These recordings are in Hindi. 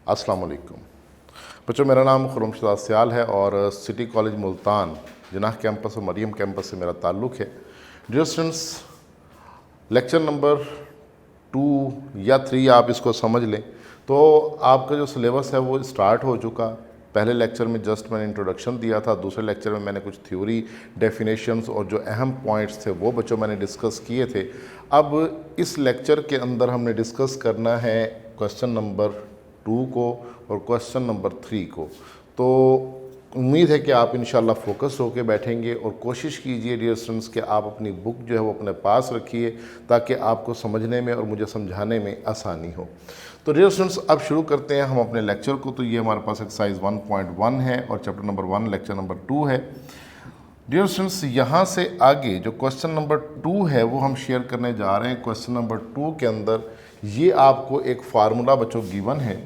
अस्सलाम वालेकुम बच्चों, मेरा नाम खुर्रम सियाल है और city college Multan Jinnah campus और मरियम कैंपस से मेरा ताल्लुक़ है। डियर स्टूडेंट्स, लेक्चर नंबर 2 या 3 आप इसको समझ लें तो आपका जो सिलेबस है वो स्टार्ट हो चुका। पहले लेक्चर में जस्ट मैंने इंट्रोडक्शन दिया था, दूसरे लेक्चर में मैंने कुछ थ्योरी, डेफिनेशंस और जो अहम पॉइंट्स थे वो बच्चों मैंने डिस्कस किए थे। अब इस लेक्चर के अंदर हमने डिस्कस करना है क्वेश्चन नंबर 2 को और क्वेश्चन नंबर 3 को। तो उम्मीद है कि आप इंशाल्लाह फोकस होकर बैठेंगे और कोशिश कीजिए डियर स्टूडेंट्स कि आप अपनी बुक जो है वो अपने पास रखिए ताकि आपको समझने में और मुझे समझाने में आसानी हो। तो डियर स्टूडेंट्स, अब शुरू करते हैं हम अपने लेक्चर को। तो ये हमारे पास एक्सरसाइज 1.1 है और चैप्टर नंबर 1 लेक्चर नंबर 2 है। डियर स्टूडेंट्स, यहाँ से आगे जो क्वेश्चन नंबर 2 है वो हम शेयर करने जा रहे हैं। क्वेश्चन नंबर 2 के अंदर ये आपको एक फार्मूला बच्चों गिवन है।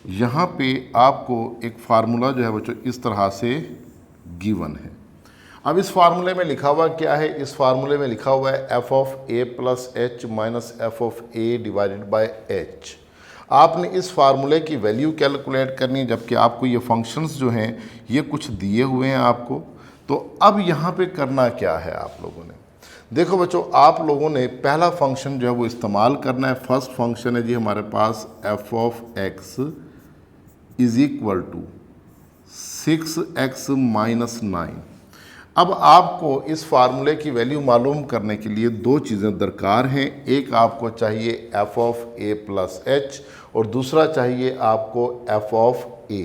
यहाँ पे आपको एक फार्मूला जो है बच्चों इस तरह से गिवन है। अब इस फार्मूले में लिखा हुआ क्या है? इस फार्मूले में लिखा हुआ है F of A plus H minus f of A divided by H. आपने इस फार्मूले की वैल्यू कैलकुलेट करनी है, जबकि आपको ये फंक्शंस जो हैं ये कुछ दिए हुए हैं आपको। तो अब यहाँ पे करना क्या है आप लोगों ने? देखो बच्चों, आप लोगों ने पहला फंक्शन जो है वो इस्तेमाल करना है। फर्स्ट फंक्शन है जी हमारे पास f of x is equal to 6x minus 9। अब आपको इस फार्मूले की वैल्यू मालूम करने के लिए दो चीज़ें दरकार हैं। एक आपको चाहिए F of A plus H और दूसरा चाहिए आपको एफ ऑफ ए।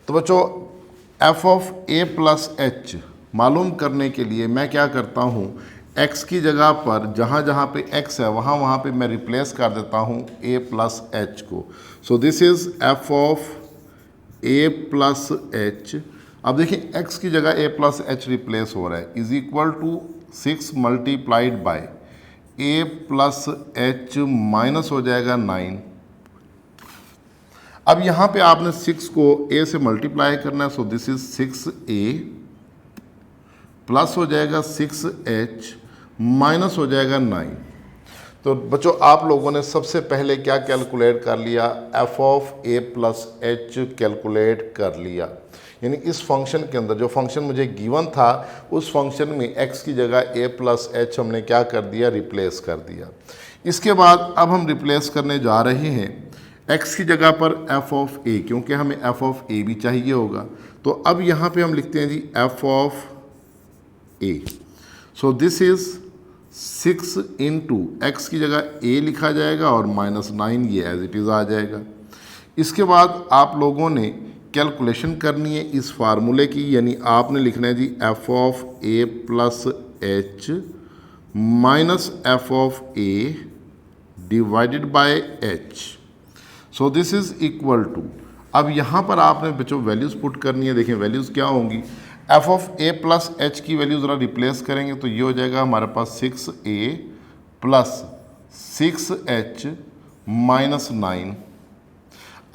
तो बच्चों, F of A plus H मालूम करने के लिए मैं क्या करता हूँ, x की जगह पर जहाँ जहाँ पे x है वहाँ पे मैं रिप्लेस कर देता हूँ a प्लस एच को। सो this is F of a plus H. अब देखिए x की जगह a प्लस एच रिप्लेस हो रहा है, is equal to 6 multiplied by a plus H minus हो जाएगा 9। अब यहाँ पे आपने 6 को a से मल्टीप्लाई करना है। सो दिस इज 6a प्लस हो जाएगा 6h माइनस हो जाएगा 9। तो बच्चों, आप लोगों ने सबसे पहले क्या कैलकुलेट कर लिया? F of A plus H calculate कर लिया। यानी इस फंक्शन के अंदर जो फंक्शन मुझे गिवन था उस फंक्शन में x की जगह a प्लस एच हमने क्या कर दिया? रिप्लेस कर दिया। इसके बाद अब हम रिप्लेस करने जा रहे हैं x की जगह पर एफ ऑफ ए, क्योंकि हमें एफ ऑफ ए भी चाहिए होगा। तो अब यहाँ पे हम लिखते हैं जी f of A. So this is 6 into x की जगह a लिखा जाएगा और माइनस 9 ये एज इट इज़ आ जाएगा। इसके बाद आप लोगों ने कैलकुलेशन करनी है इस फार्मूले की, यानी आपने लिखना है जी f of A plus H minus f of A divided by H. So this is equal to, अब यहाँ पर आपने बच्चों वैल्यूज़ पुट करनी है। देखें वैल्यूज़ क्या होंगी? F of A plus H की वैल्यू ज़रा रिप्लेस करेंगे तो ये हो जाएगा हमारे पास 6a प्लस 6h माइनस 9।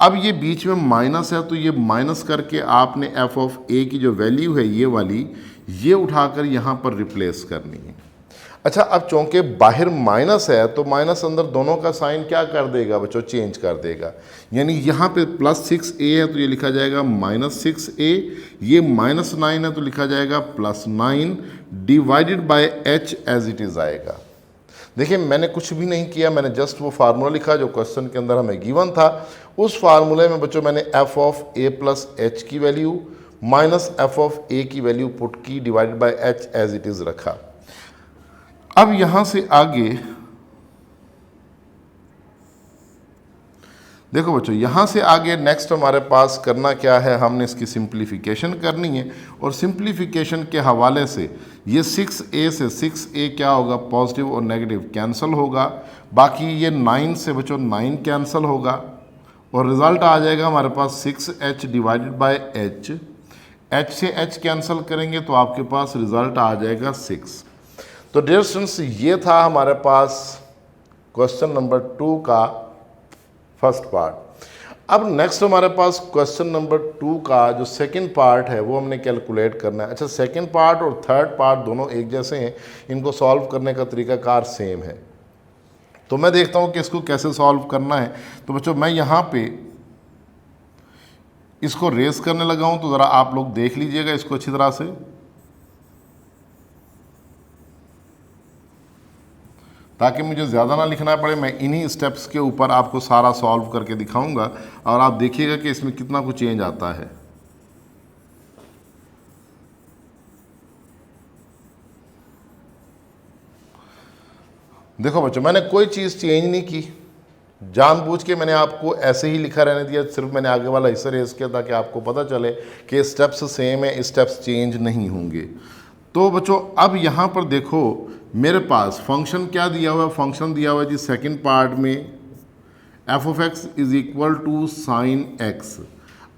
अब ये बीच में माइनस है तो ये माइनस करके आपने एफ ऑफ ए की जो वैल्यू है ये वाली, ये उठाकर यहाँ पर रिप्लेस करनी है। अच्छा, अब चूँकि बाहर माइनस है तो माइनस अंदर दोनों का साइन क्या कर देगा बच्चों? चेंज कर देगा। यानी यहाँ पे प्लस 6a है तो ये लिखा जाएगा माइनस 6a, ये माइनस 9 है तो लिखा जाएगा plus 9 divided by h as it is आएगा। देखिए मैंने कुछ भी नहीं किया, मैंने जस्ट वो फार्मूला लिखा जो क्वेश्चन के अंदर हमें गिवन था। उस फार्मूले में बच्चों मैंने f of A plus H की value minus f of a की वैल्यू पुट की divided by h as it is रखा। अब यहाँ से आगे देखो बच्चों, यहाँ से आगे नेक्स्ट हमारे पास करना क्या है? हमने इसकी सिंप्लीफिकेशन करनी है और सिंप्लीफिकेशन के हवाले से ये 6a से 6a क्या होगा? पॉजिटिव और नेगेटिव कैंसिल होगा। बाकी ये 9 से बच्चों 9 कैंसिल होगा और रिज़ल्ट आ जाएगा हमारे पास 6h divided by h। h से h कैंसिल करेंगे तो आपके पास रिज़ल्ट आ जाएगा 6। तो डियर स्टूडेंट्स, ये था हमारे पास क्वेश्चन नंबर 2 का फर्स्ट पार्ट। अब नेक्स्ट हमारे पास क्वेश्चन नंबर 2 का जो सेकंड पार्ट है वो हमने कैलकुलेट करना है। अच्छा, सेकंड पार्ट और थर्ड पार्ट दोनों एक जैसे हैं, इनको सॉल्व करने का तरीकाकार सेम है। तो मैं देखता हूँ कि इसको कैसे सॉल्व करना है। तो बच्चों मैं यहाँ पे इसको रेस करने लगा हूँ, तो ज़रा आप लोग देख लीजिएगा इसको अच्छी तरह से। ताकि मुझे ज़्यादा ना लिखना पड़े, मैं इन्हीं स्टेप्स के ऊपर आपको सारा सॉल्व करके दिखाऊंगा और आप देखिएगा कि इसमें कितना कुछ चेंज आता है। देखो बच्चों, मैंने कोई चीज़ चेंज नहीं की, जानबूझ के मैंने आपको ऐसे ही लिखा रहने दिया। सिर्फ मैंने आगे वाला हिस्सा रेस किया ताकि आपको पता चले कि स्टेप्स सेम है, स्टेप्स चेंज नहीं होंगे। तो बच्चों अब यहाँ पर देखो मेरे पास फंक्शन क्या दिया हुआ है, फंक्शन दिया हुआ है जी सेकंड पार्ट में f of x is equal to sine x.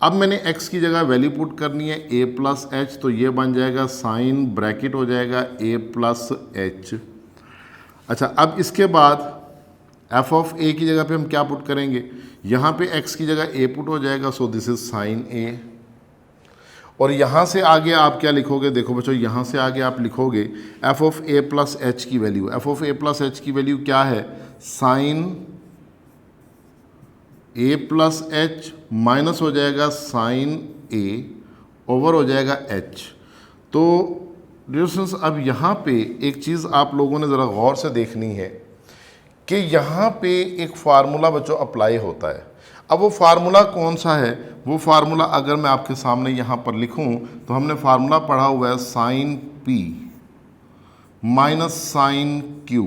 अब मैंने x की जगह वैल्यू पुट करनी है a प्लस एच, तो ये बन जाएगा साइन ब्रैकेट हो जाएगा a प्लस एच। अच्छा, अब इसके बाद f ऑफ a की जगह पे हम क्या पुट करेंगे, यहाँ पे x की जगह a पुट हो जाएगा, सो दिस इज साइन a। और यहाँ से आगे आप क्या लिखोगे, देखो बच्चों यहाँ से आगे आप लिखोगे f of a plus H की value. f of a plus H की वैल्यू क्या है, sine a plus H minus हो जाएगा साइन a ओवर हो जाएगा h। तो डियर स्टूडेंट्स, अब यहाँ पे एक चीज़ आप लोगों ने ज़रा गौर से देखनी है कि यहाँ पे एक फार्मूला बच्चों अप्लाई होता है। अब वो फार्मूला कौन सा है, वो फार्मूला अगर मैं आपके सामने यहाँ पर लिखूँ तो हमने फार्मूला पढ़ा हुआ है sine p minus sine q,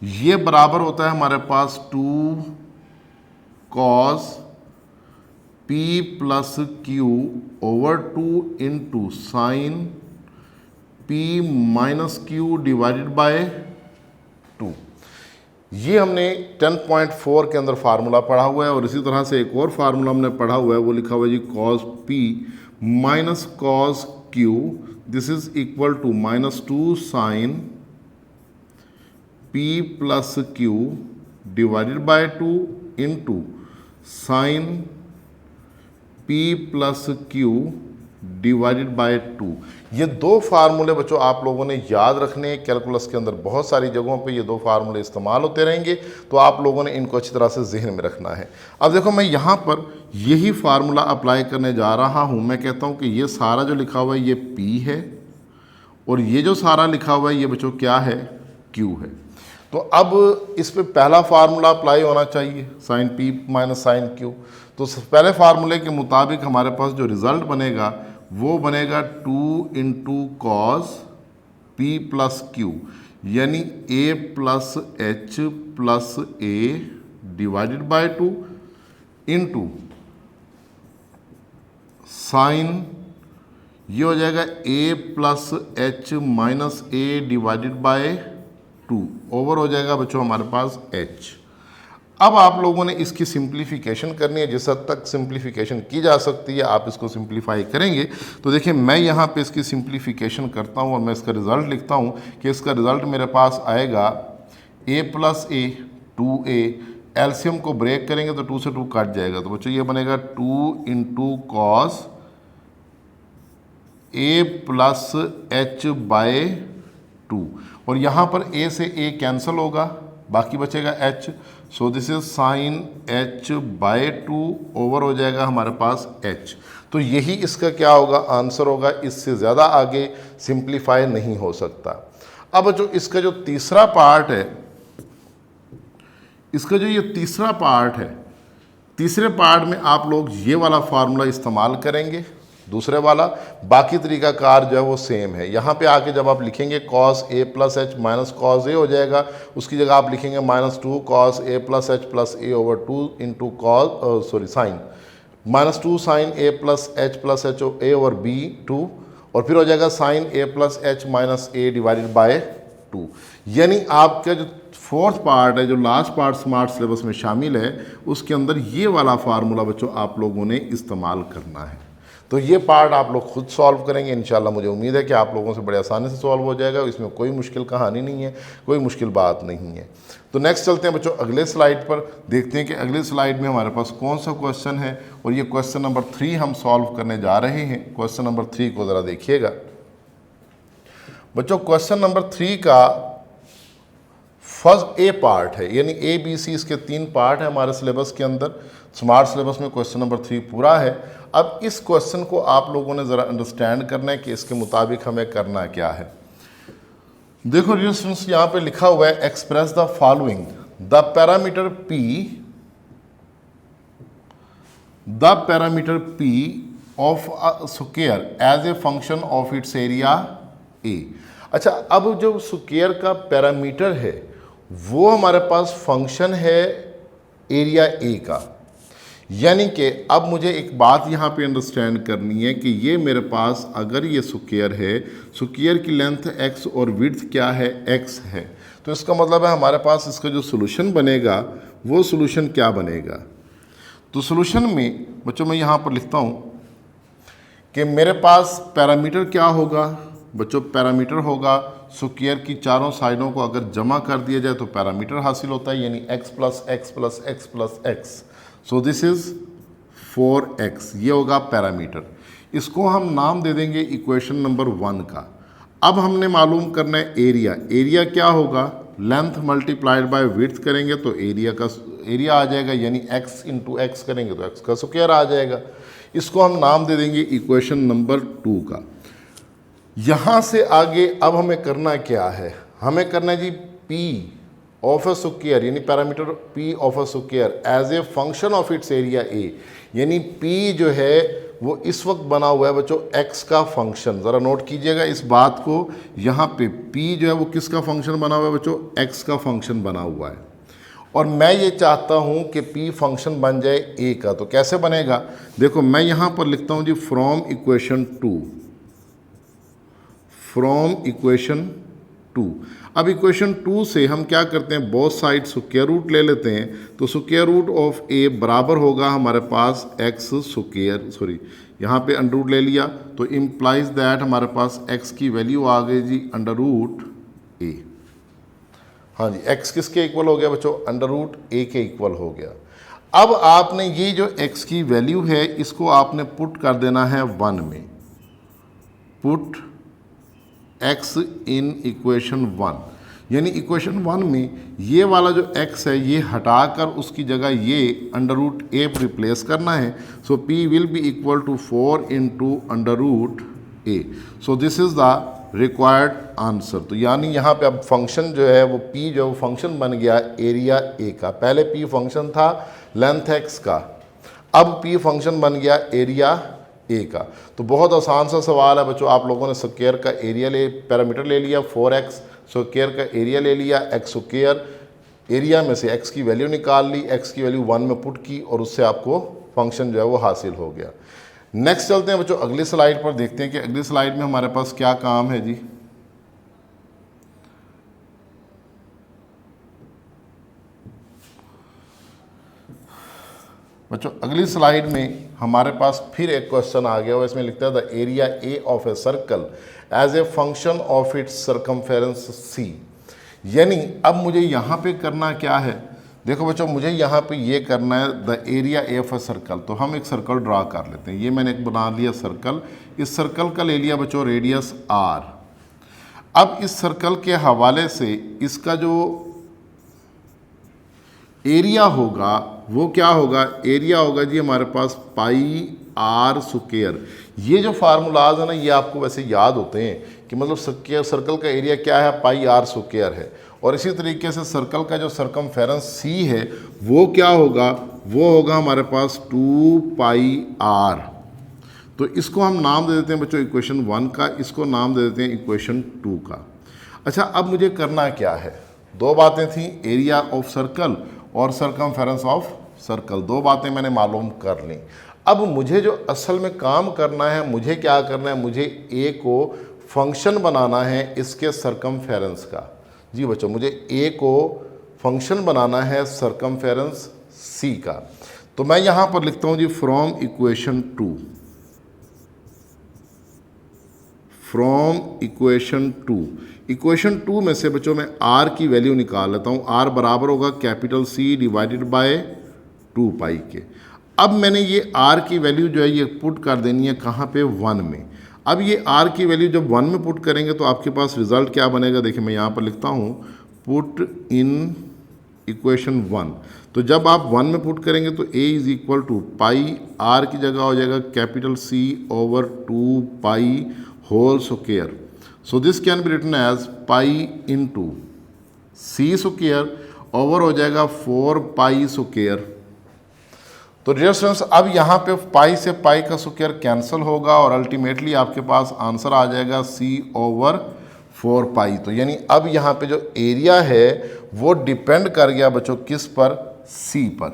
ये बराबर होता है हमारे पास 2 cos p plus q over 2 into sine p minus q divided by 2। ये हमने 10.4 के अंदर फार्मूला पढ़ा हुआ है। और इसी तरह से एक और फार्मूला हमने पढ़ा हुआ है, वो लिखा हुआ है जी cos p minus cos q, this is equal to minus 2 sine p plus q divided by 2 into sine p plus q divided by 2। ये दो फार्मूले बच्चों आप लोगों ने याद रखने हैं। कैलकुलस के अंदर बहुत सारी जगहों पे ये दो फार्मूले इस्तेमाल होते रहेंगे, तो आप लोगों ने इनको अच्छी तरह से जहन में रखना है। अब देखो मैं यहाँ पर यही फार्मूला अप्लाई करने जा रहा हूँ। मैं कहता हूँ कि ये सारा जो लिखा हुआ है ये p है और ये जो सारा लिखा हुआ है ये बच्चों क्या है, q है। तो अब इस पे पहला फार्मूला अप्लाई होना चाहिए, sine p minus sine q। तो पहले फार्मूले के मुताबिक हमारे पास जो रिज़ल्ट बनेगा वो बनेगा 2 into cos p plus q, यानी a plus H plus a divided by 2 into sign, ये हो जाएगा a plus H minus a divided by 2 over हो जाएगा बच्चों हमारे पास h। अब आप लोगों ने इसकी सिंप्लीफिकेशन करनी है, जिस हद तक सिंप्लीफिकेशन की जा सकती है आप इसको सिंप्लीफाई करेंगे। तो देखिए मैं यहाँ पे इसकी सिंप्लीफिकेशन करता हूँ और मैं इसका रिज़ल्ट लिखता हूँ कि इसका रिज़ल्ट मेरे पास आएगा a plus a 2a, LCM को ब्रेक करेंगे तो 2 से 2 कट जाएगा, तो बच्चों ये बनेगा 2 into cos a plus h by 2। और यहाँ पर a से a कैंसिल होगा, बाकी बचेगा h, so this is sine h by 2 over हो जाएगा हमारे पास h। तो यही इसका क्या होगा, आंसर होगा। इससे ज़्यादा आगे सिंप्लीफाई नहीं हो सकता। अब जो इसका जो तीसरा पार्ट है, इसका जो ये तीसरा पार्ट है, तीसरे पार्ट में आप लोग ये वाला फार्मूला इस्तेमाल करेंगे, दूसरे वाला। बाकी तरीकाकार जो है वो सेम है। यहाँ पे आके जब आप लिखेंगे cos a plus H minus cos A हो जाएगा, उसकी जगह आप लिखेंगे minus 2 cos a plus H plus A over 2 into cos sine minus 2 sine a plus H A over b 2, और फिर हो जाएगा sine a plus H minus A divided by 2। यानी आपका जो फोर्थ पार्ट है, जो लास्ट पार्ट स्मार्ट सिलेबस में शामिल है, उसके अंदर ये वाला फार्मूला बच्चों आप लोगों ने इस्तेमाल करना है। तो ये पार्ट आप लोग खुद सॉल्व करेंगे इंशाल्लाह। मुझे उम्मीद है कि आप लोगों से बड़े आसानी से सॉल्व हो जाएगा, इसमें कोई मुश्किल कहानी नहीं है, कोई मुश्किल बात नहीं है। तो नेक्स्ट चलते हैं बच्चों अगले स्लाइड पर, देखते हैं कि अगले स्लाइड में हमारे पास कौन सा क्वेश्चन है। और ये क्वेश्चन नंबर 3 हम सॉल्व करने जा रहे हैं। क्वेश्चन नंबर 3 को ज़रा देखिएगा बच्चों। क्वेश्चन नंबर 3 का फर्स्ट ए पार्ट है, यानी ए बी सी इसके 3 पार्ट है हमारे सिलेबस के अंदर। स्मार्ट सिलेबस में क्वेश्चन नंबर 3 पूरा है। अब इस क्वेश्चन को आप लोगों ने ज़रा अंडरस्टैंड करना है कि इसके मुताबिक हमें करना क्या है। देखो डियर स्टूडेंट्स, यहाँ पे लिखा हुआ है express the following the parameter p of a square as a function of its area a. अच्छा, अब जो स्क्वायर का पैरामीटर है वो हमारे पास फंक्शन है एरिया ए का। यानी कि अब मुझे एक बात यहाँ पे अंडरस्टैंड करनी है कि ये मेरे पास अगर ये स्क्वायर है, स्क्वायर की लेंथ x और विड्थ क्या है, x है, तो इसका मतलब है हमारे पास इसका जो सोल्यूशन बनेगा वो सोल्यूशन क्या बनेगा। तो सोल्यूशन में बच्चों मैं यहाँ पर लिखता हूँ कि मेरे पास पैरामीटर क्या होगा। बच्चों पैरामीटर होगा स्क्वायर की चारों साइडों को अगर जमा कर दिया जाए तो पैरामीटर हासिल होता है, यानी x plus x plus x plus x. So this is 4x, ये होगा पैरामीटर। इसको हम नाम दे देंगे इक्वेशन नंबर 1 का। अब हमने मालूम करना है एरिया। एरिया क्या होगा, लेंथ मल्टीप्लाइड बाय विड्थ करेंगे तो एरिया आ जाएगा, यानी x इंटू एक्स करेंगे तो x का स्क्वायर आ जाएगा। इसको हम नाम दे देंगे इक्वेशन नंबर 2 का। यहाँ से आगे अब हमें करना क्या है, हमें करना है जी P ऑफ अ स्क्वायर, यानी parameter P of a square as a function of its area A। यानी P जो है वो इस वक्त बना हुआ है बच्चों x का फंक्शन। ज़रा नोट कीजिएगा इस बात को, यहाँ पे P जो है वो किसका फंक्शन बना हुआ है बच्चों, x का फंक्शन बना हुआ है। और मैं ये चाहता हूँ कि P फंक्शन बन जाए A का। तो कैसे बनेगा, देखो मैं यहाँ पर लिखता हूँ जी फ्रॉम इक्वेशन 2। अब इक्वेशन 2 से हम क्या करते हैं, बोथ साइड स्क्वायर रूट ले लेते हैं। तो स्क्वायर रूट ऑफ ए बराबर होगा हमारे पास एक्स स्क्वायर, सॉरी यहाँ पे अंडर रूट ले लिया, तो इम्प्लाइज दैट हमारे पास एक्स की वैल्यू आ गई जी अंडर रूट ए। हाँ जी, एक्स किसके इक्वल हो गया बच्चों, अंडर रूट ए के इक्वल हो गया। अब आपने ये जो एक्स की वैल्यू है इसको आपने पुट कर देना है 1 में, पुट x इन इक्वेशन 1, यानी इक्वेशन 1 में ये वाला जो x है ये हटाकर उसकी जगह ये अंडर रूट ए रिप्लेस करना है। So p will be equal to 4 into under root a. So this is the required answer. तो यानी यहाँ पे अब फंक्शन जो है वो p जो है वो फंक्शन बन गया एरिया a का। पहले p फंक्शन था लेंथ x का, अब p फंक्शन बन गया एरिया ए का। तो बहुत आसान सा सवाल है बच्चों, आप लोगों ने स्क्वायर का एरिया पैरामीटर ले लिया 4x, स्क्वायर का एरिया ले लिया x स्क्वायर, एरिया में से x की वैल्यू निकाल ली, x की वैल्यू 1 में पुट की और उससे आपको फंक्शन जो है वो हासिल हो गया। नेक्स्ट चलते हैं बच्चों अगली स्लाइड पर, देखते हैं कि अगली स्लाइड में हमारे पास क्या काम है जी। बच्चों अगली स्लाइड में हमारे पास फिर एक क्वेश्चन आ गया, इसमें लिखता है the area a of a circle as a function of its circumference C. यानी अब मुझे यहाँ पे करना क्या है, देखो बच्चों मुझे यहाँ पे ये करना है the area a of a circle. तो हम एक सर्कल ड्रा कर लेते हैं, ये मैंने एक बना लिया सर्कल। इस सर्कल का ले लिया बच्चों रेडियस r। अब इस सर्कल के हवाले से इसका जो एरिया होगा वो क्या होगा, एरिया होगा जी हमारे पास पाई आर स्क्वायर। ये जो फार्मूलाज है ना ये आपको वैसे याद होते हैं कि मतलब सर्कल का एरिया क्या है, पाई आर स्क्वायर है। और इसी तरीके से सर्कल का जो सरकमफेरेंस सी है वो क्या होगा, वो होगा हमारे पास 2 पाई आर। तो इसको हम नाम दे देते हैं बच्चों इक्वेशन 1 का, इसको नाम दे देते हैं इक्वेशन 2 का। अच्छा अब मुझे करना क्या है, दो बातें थी, एरिया ऑफ सर्कल और सरकमफेरेंस ऑफ सर्कल, दो बातें मैंने मालूम कर ली। अब मुझे जो असल में काम करना है, मुझे क्या करना है, मुझे ए को फंक्शन बनाना है इसके सरकमफेरेंस का। जी बच्चों मुझे ए को फंक्शन बनाना है सरकमफेरेंस सी का। तो मैं यहाँ पर लिखता हूँ जी फ्रॉम इक्वेशन 2। इक्वेशन 2 में से बच्चों मैं r की वैल्यू निकाल लेता हूँ। r बराबर होगा कैपिटल C डिवाइडेड बाय 2 पाई के। अब मैंने ये r की वैल्यू जो है ये पुट कर देनी है कहाँ पे, 1 में। अब ये r की वैल्यू जब 1 में पुट करेंगे तो आपके पास रिजल्ट क्या बनेगा, देखिए मैं यहाँ पर लिखता हूँ पुट इन इक्वेशन 1। तो जब आप 1 में पुट करेंगे तो a is equal to pi r की जगह हो जाएगा capital C over 2 pi whole square. So this can be written as pi into C square over हो जाएगा 4 पाई स्क्वायर। तो डियर स्टूडेंट्स, अब यहाँ पे पाई से पाई का स्क्वायर कैंसिल होगा और अल्टीमेटली आपके पास आंसर आ जाएगा C ओवर 4 पाई। तो यानी अब यहाँ पे जो एरिया है वो डिपेंड कर गया बच्चों किस पर, C पर।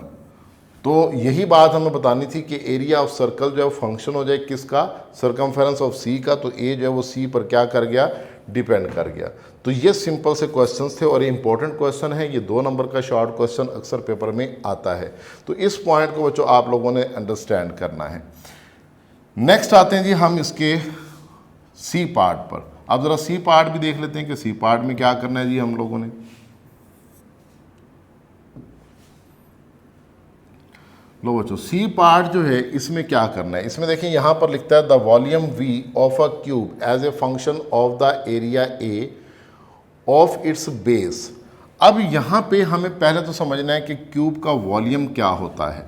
तो यही बात हमें बतानी थी कि एरिया ऑफ सर्कल जो है फंक्शन हो जाए किसका, सर्कमफेरेंस ऑफ C का। तो ए जो है वो C पर क्या कर गया, डिपेंड कर गया। तो ये सिंपल से क्वेश्चंस थे और ये इंपॉर्टेंट क्वेश्चन है। ये 2 नंबर का शॉर्ट क्वेश्चन अक्सर पेपर में आता है। तो इस पॉइंट को बच्चों आप लोगों ने अंडरस्टैंड करना है। नेक्स्ट आते हैं जी हम इसके सी पार्ट पर। अब ज़रा सी पार्ट भी देख लेते हैं कि सी पार्ट में क्या करना है जी हम लोगों ने। लो बच्चों, सी पार्ट जो है इसमें क्या करना है, इसमें देखिए यहाँ पर लिखता है the volume v of a cube as a function of the area a of its base. अब यहाँ पे हमें पहले तो समझना है कि क्यूब का वॉल्यूम क्या होता है।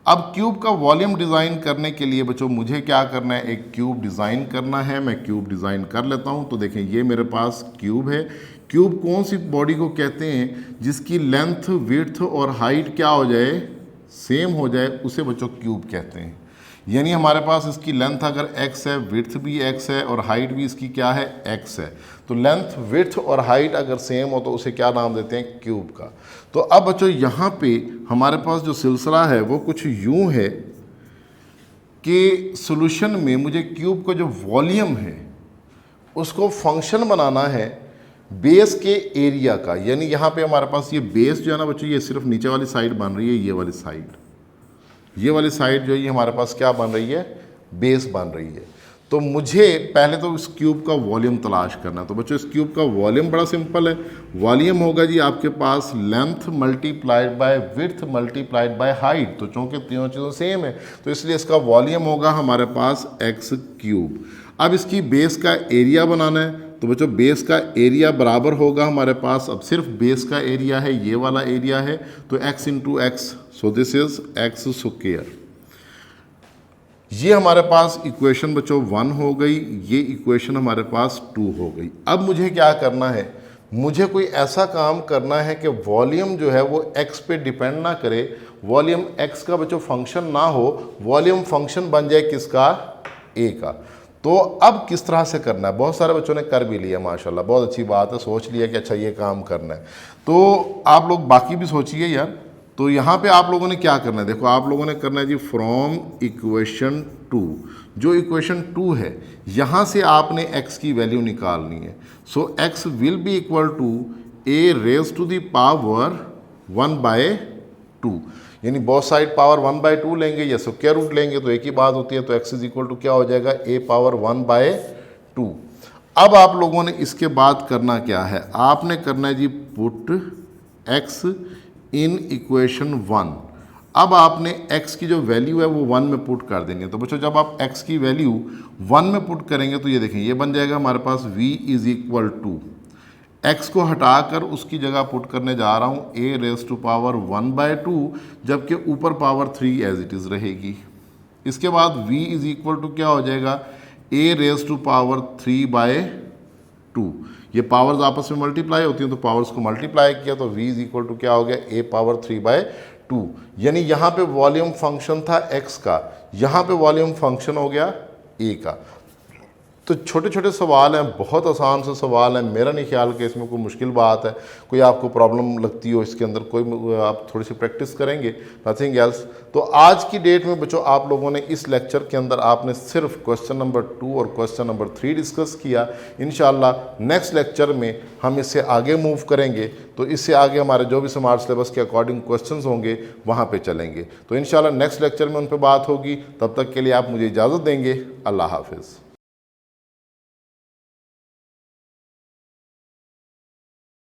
अब क्यूब का वॉल्यूम डिज़ाइन करने के लिए बच्चों मुझे क्या करना है, एक क्यूब डिज़ाइन करना है। मैं क्यूब डिज़ाइन कर लेता हूँ। तो देखें ये मेरे पास क्यूब है। क्यूब कौन सी बॉडी को कहते हैं जिसकी लेंथ, विड्थ और हाइट क्या हो जाए, सेम हो जाए, उसे बच्चों क्यूब कहते हैं। यानी हमारे पास इसकी लेंथ अगर x है, विड्थ भी x है और हाइट भी इसकी क्या है, x है। तो लेंथ, विड्थ और हाइट अगर सेम हो तो उसे क्या नाम देते हैं, क्यूब का। तो अब बच्चों यहाँ पे हमारे पास जो सिलसिला है वो कुछ यूँ है कि सॉल्यूशन में मुझे क्यूब का जो वॉल्यूम है उसको फंक्शन बनाना है बेस के एरिया का। यानी यहाँ पे हमारे पास ये बेस जो है ना बच्चों, ये सिर्फ नीचे वाली साइड बन रही है, ये वाली साइड, ये वाली साइड जो है ये हमारे पास क्या बन रही है, बेस बन रही है। तो मुझे पहले तो इस क्यूब का वॉल्यूम तलाश करना है। तो बच्चों इस क्यूब का वॉल्यूम बड़ा सिंपल है। वॉल्यूम होगा जी आपके पास length multiplied by width multiplied by height. तो चूँकि तीनों चीज़ें सेम है तो इसलिए इसका वॉल्यूम होगा हमारे पास एक्स क्यूब। अब इसकी बेस का एरिया बनाना है। तो बच्चों बेस का एरिया बराबर होगा हमारे पास, अब सिर्फ बेस का एरिया है, ये वाला एरिया है, तो x into x. So this is x square. ये हमारे पास इक्वेशन बच्चों 1 हो गई, ये इक्वेशन हमारे पास 2 हो गई। अब मुझे क्या करना है, मुझे कोई ऐसा काम करना है कि वॉल्यूम जो है वो x पे डिपेंड ना करे, वॉल्यूम x का बच्चों फंक्शन ना हो, वॉल्यूम फंक्शन बन जाए किसका, a का। तो अब किस तरह से करना है, बहुत सारे बच्चों ने कर भी लिया माशाल्लाह, बहुत अच्छी बात है, सोच लिया कि अच्छा ये काम करना है। तो आप लोग बाकी भी सोचिए यार। तो यहाँ पे आप लोगों ने क्या करना है, देखो आप लोगों ने करना है जी फ्रॉम इक्वेशन 2, जो इक्वेशन 2 है यहाँ से आपने x की वैल्यू निकालनी है। So x will be equal to a raise to the power 1/2, यानी बोथ साइड पावर 1/2 लेंगे या स्क्वायर रूट लेंगे तो एक ही बात होती है। तो x इज इक्वल टू क्या हो जाएगा, a पावर 1/2। अब आप लोगों ने इसके बाद करना क्या है, आपने करना है जी पुट x इन इक्वेशन 1। अब आपने x की जो वैल्यू है वो 1 में पुट कर देंगे। तो बच्चों जब आप x की वैल्यू 1 में पुट करेंगे तो ये देखें ये बन जाएगा हमारे पास v is equal to, x को हटाकर उसकी जगह पुट करने जा रहा हूँ a रेज टू पावर 1/2, जबकि ऊपर पावर 3 एज इट इज़ रहेगी। इसके बाद v इज इक्वल टू क्या हो जाएगा, a रेज टू पावर 3/2। ये पावर्स आपस में मल्टीप्लाई होती हैं तो पावर्स को मल्टीप्लाई किया तो v इज इक्वल टू क्या हो गया, a पावर 3/2। यानी यहाँ पे वॉल्यूम फंक्शन था x का, यहाँ पे वॉल्यूम फंक्शन हो गया a का। तो छोटे छोटे सवाल हैं, बहुत आसान से सवाल हैं, मेरा नहीं ख्याल कि इसमें कोई मुश्किल बात है, कोई आपको प्रॉब्लम लगती हो इसके अंदर, कोई आप थोड़ी सी प्रैक्टिस करेंगे, नथिंग एल्स। तो आज की डेट में बच्चों आप लोगों ने इस लेक्चर के अंदर आपने सिर्फ क्वेश्चन नंबर 2 और क्वेश्चन नंबर 3 डिस्कस किया। इंशाल्लाह नेक्स्ट लेक्चर में हम इससे आगे मूव करेंगे, तो इससे आगे हमारे जो भी स्मार्ट सिलेबस के अकॉर्डिंग क्वेश्चंस होंगे वहाँ पे चलेंगे। तो इंशाल्लाह नेक्स्ट लेक्चर में उन पर बात होगी। तब तक के लिए आप मुझे इजाज़त देंगे। अल्लाह हाफिज़।